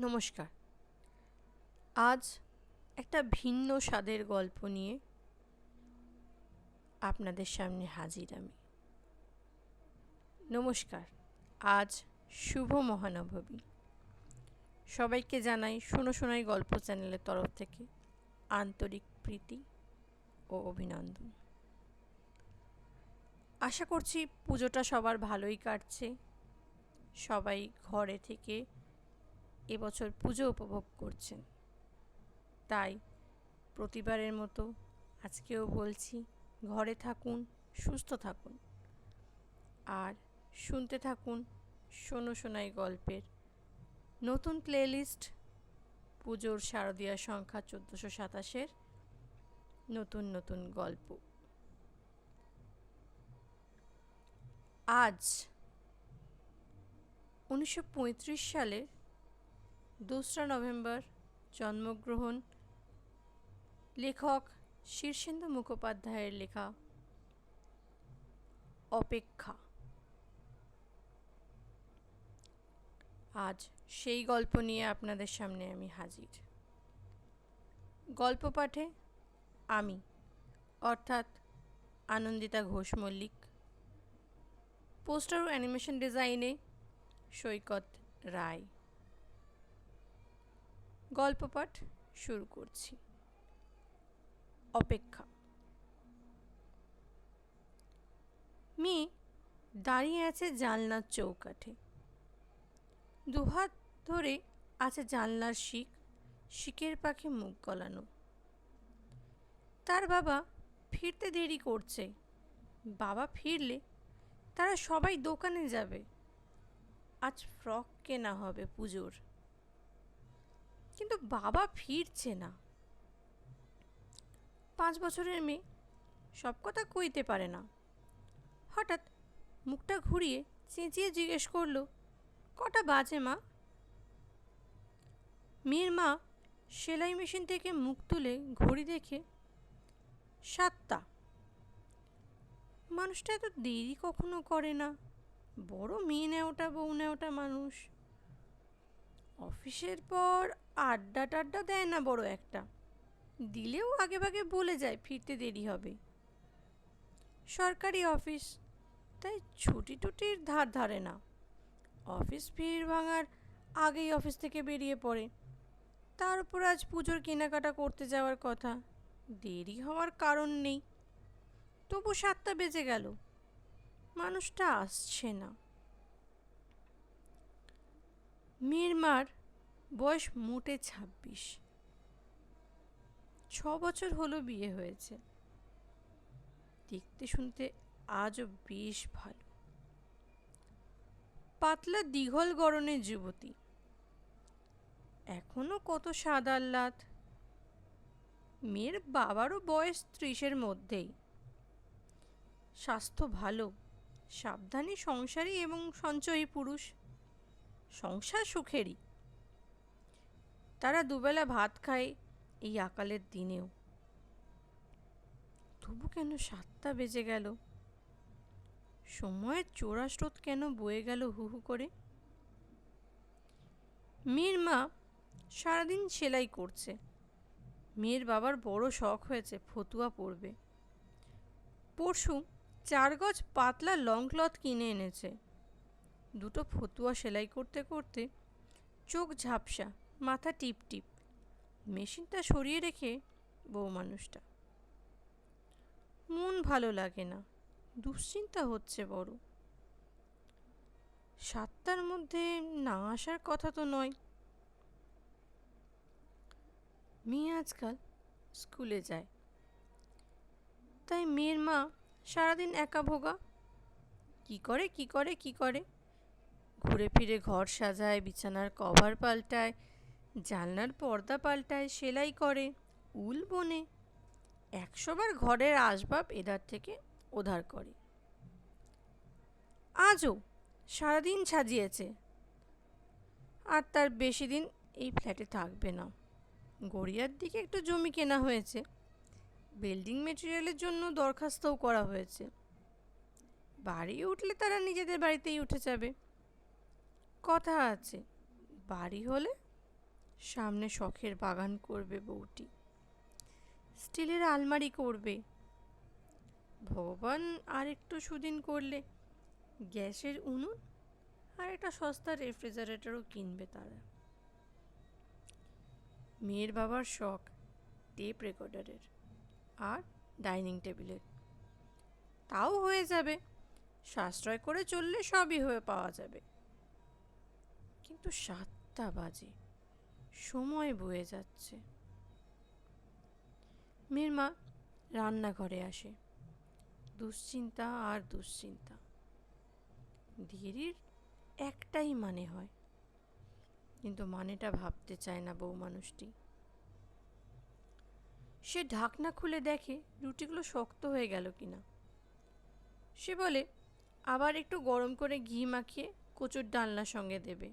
নমস্কার। আজ একটা ভিন্ন স্বাদের গল্প নিয়ে আপনাদের সামনে হাজির আমি। নমস্কার। আজ শুভ মহানবমী। সবাইকে জানাই শোনাই গল্প চ্যানেলের তরফ থেকে আন্তরিক প্রীতি ও অভিনন্দন। আশা করছি পুজোটা সবার ভালোই কাটছে। সবাই ঘরে থেকে এবছর পুজো উপভোগ করছেন। তাই প্রতিবারের মতো আজকেও বলছি, ঘরে থাকুন, সুস্থ থাকুন আর শুনতে থাকুন শোনাই গল্পের নতুন প্লেলিস্ট পুজোর শারদীয়া সংখ্যা 1427-এর নতুন গল্প। আজ 1935 সালের 2রা নভেম্বর জন্মগ্রহণ লেখক শীর্ষেন্দু মুখোপাধ্যায়ের লেখা অপেক্ষা। আজ সেই গল্প নিয়ে আপনাদের সামনে আমি হাজির। গল্প পাঠে আমি অর্থাৎ আনন্দিতা ঘোষ মল্লিক, পোস্টার ও অ্যানিমেশন ডিজাইনে সৈকত রায়। গল্প পাঠ শুরু করছি। অপেক্ষা। মেয়ে দাঁড়িয়ে আছে জানলার চৌকাঠে। দুহাত ধরে আছে জানলার শিকের পাখে মুখ গলানো। তার বাবা ফিরতে দেরি করছে। বাবা ফিরলে তারা সবাই দোকানে যাবে। আজ ফ্রক কেনা হবে পুজোর। কিন্তু বাবা ফিরছে না। 5 বছরের মেয়ে সব কথা কইতে পারে না। হঠাৎ মুখটা ঘুরিয়ে চেঁচিয়ে জিজ্ঞেস করলো, কটা বাজে মা? মেয়ের মা সেলাই মেশিন থেকে মুখ তুলে ঘড়ি দেখে 7টা। মানুষটা এত দেরি কখনো করে না। বড় মেয়ে নেওটা বউ নেওটা মানুষ। অফিসের পর আড্ডা টাড্ডা দেয় না বড় একটা। দিলেও আগে ভাগে বলে যায় ফিরতে দেরি হবে। সরকারি অফিস, তাই ছুটি টুটির ধার ধারে না। অফিস ভিড় ভাঙার আগেই অফিস থেকে বেরিয়ে পড়ে। তার উপর আজ পুজোর কেনাকাটা করতে যাওয়ার কথা। দেরি হওয়ার কারণ নেই। তবু 7টা বেজে গেল, মানুষটা আসছে না। মেয়ের মার বয়স মোটে 26। 6 বছর হলো বিয়ে হয়েছে। দেখতে শুনতে আজও বেশ ভালো। পাতলা দীঘল গড়নের যুবতী। এখনো কত স্বাদ আহ্লাদ। মেয়ের বাবারও বয়স 30-এর মধ্যেই। স্বাস্থ্য ভালো, সাবধানী সংসারী এবং সঞ্চয়ী পুরুষ। সংসার সুখেরই। তারা দুবেলা ভাত খায় এই আকালের দিনেও। তবু কেন 7টা বেজে গেল? সময়ের চোরা স্রোত কেন বয়ে গেল হু হু করে? মেয়ের মা সারাদিন সেলাই করছে। মেয়ের বাবার বড় শখ হয়েছে ফতুয়া পরবে। পরশু 4 গজ পাতলা লং ক্লথ কিনে এনেছে। দুটো ফতুয়া সেলাই করতে করতে চোখ ঝাপসা, মাথা টিপ টিপ। মেশিনটা সরিয়ে রেখে বউ মানুষটা। মন ভালো লাগে না, দুশ্চিন্তা হচ্ছে বড়। 7টার মধ্যে না আসার কথা তো নয়। মেয়ে আজকাল স্কুলে যায়, তাই মেয়ের মা সারাদিন একা ভোগা। কি করে ঘুরে ফিরে ঘর সাজায়, বিছানার কভার পাল্টায়, জানলার পর্দা পাল্টায়, সেলাই করে, উল বোনে। 100 বার ঘরের আসবাব এধার থেকে ওধার করে। আজও সারাদিন সাজিয়েছে। আর তার বেশি দিন এই ফ্ল্যাটে থাকবে না। গড়িয়ার দিকে একটু জমি কেনা হয়েছে। বিল্ডিং মেটেরিয়ালের জন্য দরখাস্তও করা হয়েছে। বাড়ি উঠলে তারা নিজেদের বাড়িতেই উঠে যাবে। কথা আছে, বাড়ি হলে সামনে শখের বাগান করবে বউটি, স্টিলের আলমারি করবে। ভগবান আর একটু সুদিন করলে গ্যাসের উনুন আর একটা সস্তা রেফ্রিজারেটরও কিনবে তারা। মেয়ের বাবার শখ টেপ রেকর্ডারের আর ডাইনিং টেবিলের, তাও হয়ে যাবে, সাশ্রয় করে চললে সবই হয়ে পাওয়া যাবে। কিন্তু 7টা বাজে, সময় বয়ে যাচ্ছে। মেয়ের মা রান্নাঘরে আসে, দুশ্চিন্তা আর দুশ্চিন্তা। দেরির একটাই মানে হয়, কিন্তু মানেটা ভাবতে চায় না বউ মানুষটি। সে ঢাকনা খুলে দেখে রুটিগুলো শক্ত হয়ে গেল কিনা। সে বলে আবার একটু গরম করে ঘি মাখিয়ে কচুর ডালনার সঙ্গে দেবে।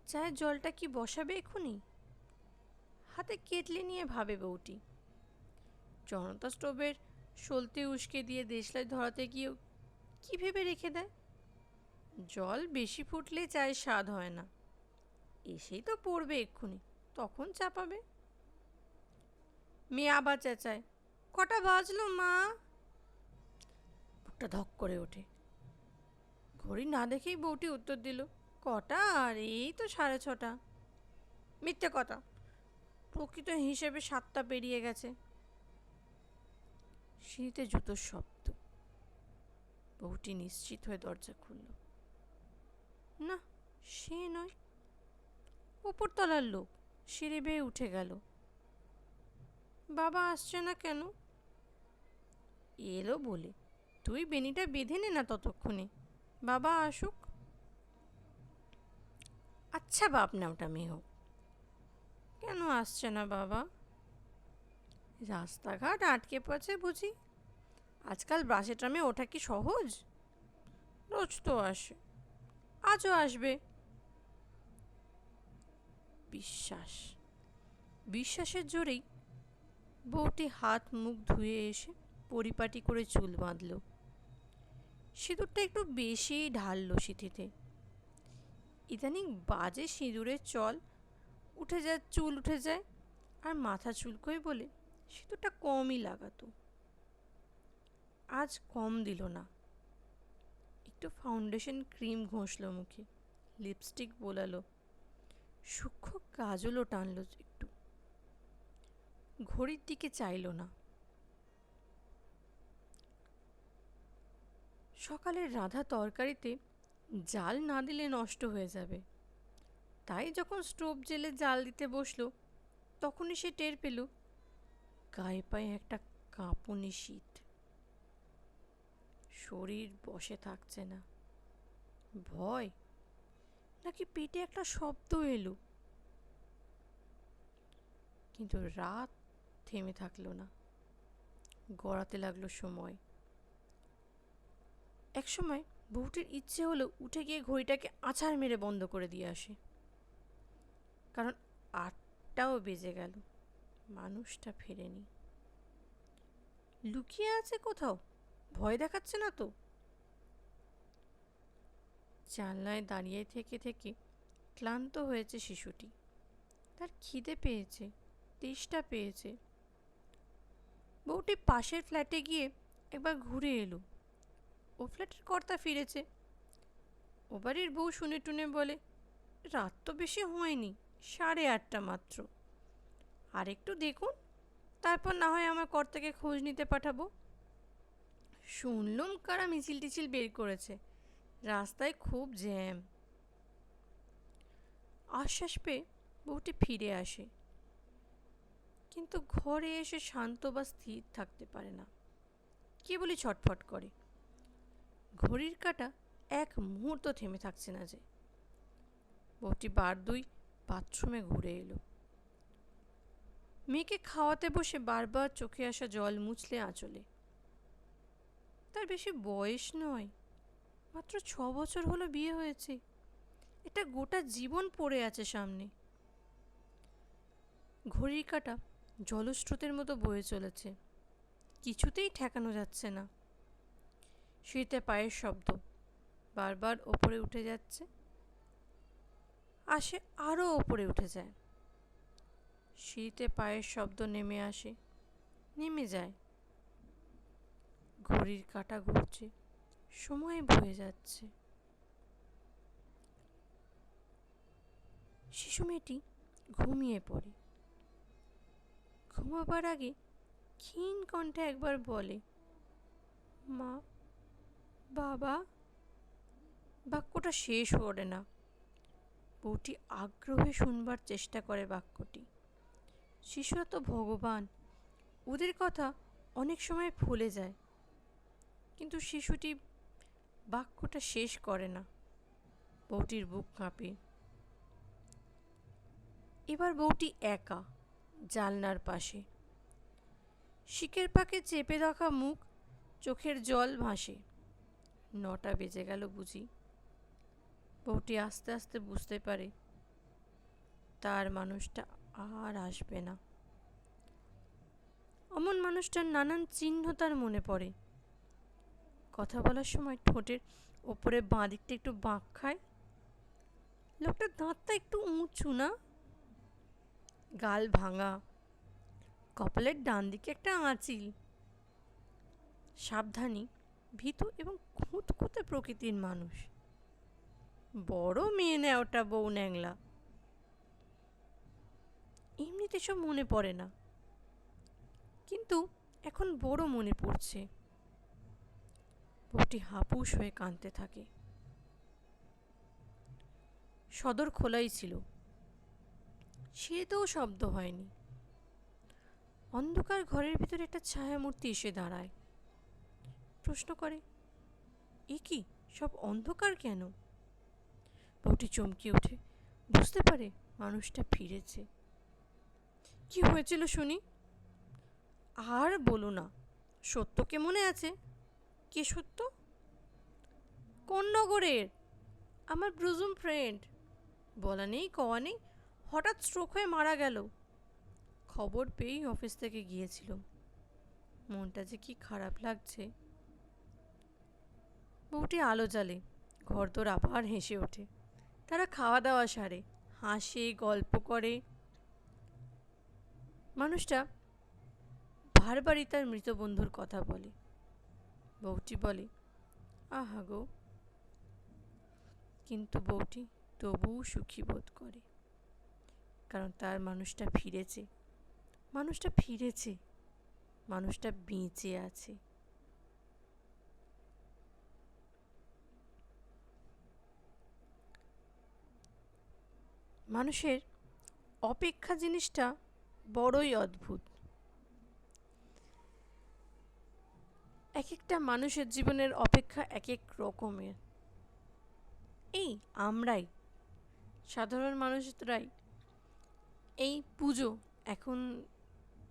চায়ের জলটা কি বসাবে এখুনি? হাতে কেটলি নিয়ে ভাবে বউটি। জনতা স্টোভের সলতে উস্কে দিয়ে দেশলাই ধরাতে গিয়েও কি ভেবে রেখে দেয়, জল বেশি ফুটলে চায়ের স্বাদ হয় না। এসেই তো পড়বে এক্ষুনি, তখন চাপাবে। মেয়ে আবার চেঁচায়, কটা বাজলো মা? বুকটা ধক করে ওঠে। ঘড়ি না দেখেই বউটি উত্তর দিল, কটা? আর এই তো 6:30। মিথ্যে কথা, প্রকৃত হিসেবে 7টা পেরিয়ে গেছে। সিঁড়িতে জুতোর শব্দ। বউটি নিশ্চিত হয়ে দরজা খুলল। না, সে নয়, উপরতলার লোক সিঁড়ি বেয়ে উঠে গেল। বাবা আসছে না কেন? এলো বলে তুই বেনিটা বেঁধে নে না ততক্ষণে, বাবা আসুক। আচ্ছা বাপ নামটা মেয়ে হোক, কেন আসছে না বাবা? রাস্তাঘাট আটকে পড়েছে বুঝি? আজকাল বাসে ট্রামে ওঠা কি সহজ? রোজ তো আসে, আজও আসবে। বিশ্বাস, বিশ্বাসের জোরেই বউটি হাত মুখ ধুয়ে এসে পরিপাটি করে চুল বাঁধল। সিঁদুরটা একটু বেশিই ঢাললো সিঁথিতে। ইদানিং বাজে সিঁদুরের চল উঠে যায়, চুল উঠে যায় আর মাথা চুলকোয় বলে সিঁদুরটা কমই লাগাতো। আজ কম দিল না, একটু ফাউন্ডেশন ক্রিম ঘষলো মুখে, লিপস্টিক বোলালো, সূক্ষ্ম কাজলও টানলো একটু। ঘড়ির দিকে চাইল না। সকালের রাধা তরকারিতে জাল না দিলে নষ্ট হয়ে যাবে, তাই যখন স্টোভ জেলে জাল দিতে বসলো তখনই সে টের পেল গায়ে পায়ে একটা কাঁপুনি শীত। শরীর বসে থাকছে না। ভয় নাকি পেটে একটা শব্দ এলো, কিন্তু রাত থেমে থাকলো না, গড়াতে লাগলো সময়। একসময় বউটির ইচ্ছে হলো উঠে গিয়ে ঘড়িটাকে আছাড় মেরে বন্ধ করে দিয়ে আসে, কারণ 8টাও বেজে গেল, মানুষটা ফেরেনি। লুকিয়ে আছে কোথাও, ভয় দেখাচ্ছে না তো? জানলায় দাঁড়িয়ে থেকে থেকে ক্লান্ত হয়েছে শিশুটি, তার খিদে পেয়েছে, তেষ্টা পেয়েছে। বউটি পাশের ফ্ল্যাটে গিয়ে একবার ঘুরে এলো। ও ফ্ল্যাটের কর্তা ফিরেছে। ও বাড়ির বউ শুনে টুনে বলে, রাত তো বেশি হয়নি, 8:30 মাত্র, আর একটু দেখুন, তারপর না হয় আমার কর্তাকে খোঁজ নিতে পাঠাবো। শুনলুম কারা মিছিল টিছিল বের করেছে, রাস্তায় খুব জ্যাম। আশ্বাস পেয়ে বউটি ফিরে আসে, কিন্তু ঘরে এসে শান্ত বা স্থির থাকতে পারে না, কেবলই ছটফট করে। ঘড়ির কাঁটা এক মুহূর্ত থেমে থাকছে না যে। বউটি বার 2 বাথরুমে ঘুরে এলো। মেয়েকে খাওয়াতে বসে বারবার চোখে আসা জল মুছলে আঁচলে। তার বেশি বয়স নয়, মাত্র 6 বছর হলো বিয়ে হয়েছে, এটা গোটা জীবন পড়ে আছে সামনে। ঘড়ির কাঁটা জলস্রোতের মতো বয়ে চলেছে, কিছুতেই ঠেকানো যাচ্ছে না। সিঁড়িতে পায়ের শব্দ বারবার ওপরে উঠে যাচ্ছে, আসে আরও ওপরে উঠে যায়। সিঁড়িতে পায়ের শব্দ নেমে আসে, নেমে যায়। ঘড়ির কাঁটা ঘুরছে, সময় বয়ে যাচ্ছে। শিশু মেয়েটি ঘুমিয়ে পড়ে। ঘুমাবার আগে ক্ষীণ কণ্ঠে একবার বলে, মা, বাবা। বাক্যটা শেষ করে না। বউটি আগ্রহে শুনবার চেষ্টা করে বাক্যটি। শিশুরা তো ভগবান, ওদের কথা অনেক সময় ভুলে যায়। কিন্তু শিশুটি বাক্যটা শেষ করে না। বউটির বুক কাঁপে। এবার বউটি একা, জানলার পাশে। শিকের পাকে চেপে রাখা মুখ, চোখের জল ভাসে। 9টা বেজে গেল বুঝি। বউটি আস্তে আস্তে বুঝতে পারে তার মানুষটা আর আসবে না। অমন মানুষটার নানান চিহ্ন তার মনে পড়ে। কথা বলার সময় ঠোঁটের ওপরে বাঁ দিকটা একটু বাঁক খায়। লোকটার দাঁতটা একটু উঁচু না? গাল ভাঙা, কপালের ডান দিকে একটা আঁচিল। সাবধানী, ভীতু এবং খুঁতখুঁতে প্রকৃতির মানুষ। বড় মেয়ে নেওয়াটা বউ ন্যাংলা। এমনিতে সব মনে পড়ে না, কিন্তু এখন বড় মনে পড়ছে। বউটি হাপুস হয়ে কাঁদতে থাকে। সদর খোলাই ছিল, সিঁড়িতেও শব্দ হয়নি। অন্ধকার ঘরের ভিতরে একটা ছায়ামূর্তি এসে দাঁড়ায়। প্রশ্ন করে, এ কি, সব অন্ধকার কেন? বউটি চমকে ওঠে, বুঝতে পারে মানুষটা ফিরেছে। কি হয়েছিল শুনি? আর বলো না। সত্যকে মনে আছে? কে সত্য? কোন নগরের? আমার ব্রুজুম ফ্রেন্ড। বলা নেই কওয়া নেই, হঠাৎ স্ট্রোক হয়ে মারা গেল। খবর পেয়েই অফিস থেকে গিয়েছিলাম। মনটা যে কি খারাপ লাগছে। বউটি আলো জ্বালে, ঘরদোর আবার হেসে ওঠে। তারা খাওয়া দাওয়া সারে, হাসে, গল্প করে। মানুষটা বারবারই তার মৃত বন্ধুর কথা বলে। বউটি বলে, আহা গো। কিন্তু বউটি তবুও সুখী বোধ করে, কারণ তার মানুষটা ফিরেছে। মানুষটা ফিরেছে, মানুষটা বেঁচে আছে। মানুষের অপেক্ষা জিনিসটা বড়ই অদ্ভুত। এক একটা মানুষের জীবনের অপেক্ষা এক এক রকমের। এই আমরাই, সাধারণ মানুষরাই, এই পুজো, এখন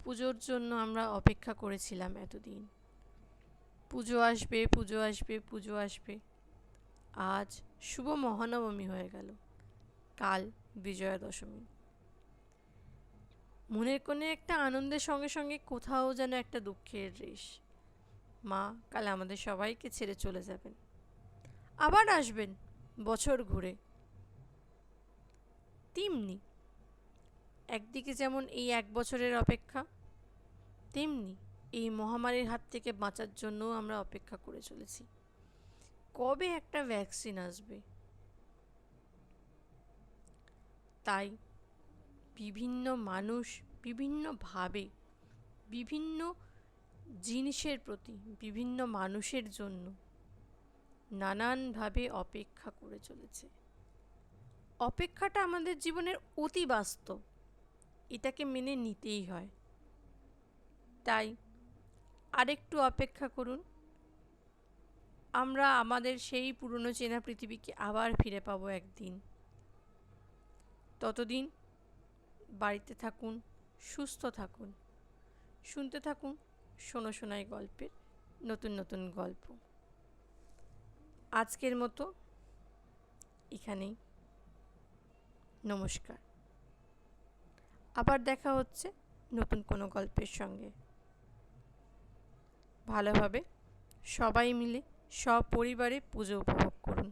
পুজোর জন্য আমরা অপেক্ষা করেছিলাম এতদিন। পুজো আসবে, পুজো আসবে, পুজো আসবে। আজ শুভ মহানবমী হয়ে গেল, কাল বিজয়া দশমী। মনের কোণে একটা আনন্দের সঙ্গে সঙ্গে কোথাও যেন একটা দুঃখের রেশ। মা কাল আমাদের সবাইকে ছেড়ে চলে যাবেন, আবার আসবেন বছর ঘুরে। তেমনি একদিকে যেমন এই 1 বছরের অপেক্ষা, তেমনি এই মহামারীর হাত থেকে বাঁচার জন্য আমরা অপেক্ষা করে চলেছি। কবে একটা ভ্যাকসিন আসবে? তাই বিভিন্ন মানুষ বিভিন্নভাবে বিভিন্ন জিনিসের প্রতি, বিভিন্ন মানুষের জন্য নানানভাবে অপেক্ষা করে চলেছে। অপেক্ষাটা আমাদের জীবনের অতি বাস্তব, এটাকে মেনে নিতেই হয়। তাই আরেকটু অপেক্ষা করুন, আমরা আমাদের সেই পুরনো চেনা পৃথিবীকে আবার ফিরে পাবো একদিন। ততদিন বাড়িতে থাকুন, সুস্থ থাকুন, শুনতে থাকুন শোনো শোনাই গল্পের নতুন নতুন গল্প। আজকের মতো এখানেই, নমস্কার। আবার দেখা হচ্ছে নতুন কোনো গল্পের সঙ্গে। ভালোভাবে সবাই মিলে সপরিবারে পুজো উপভোগ করুন।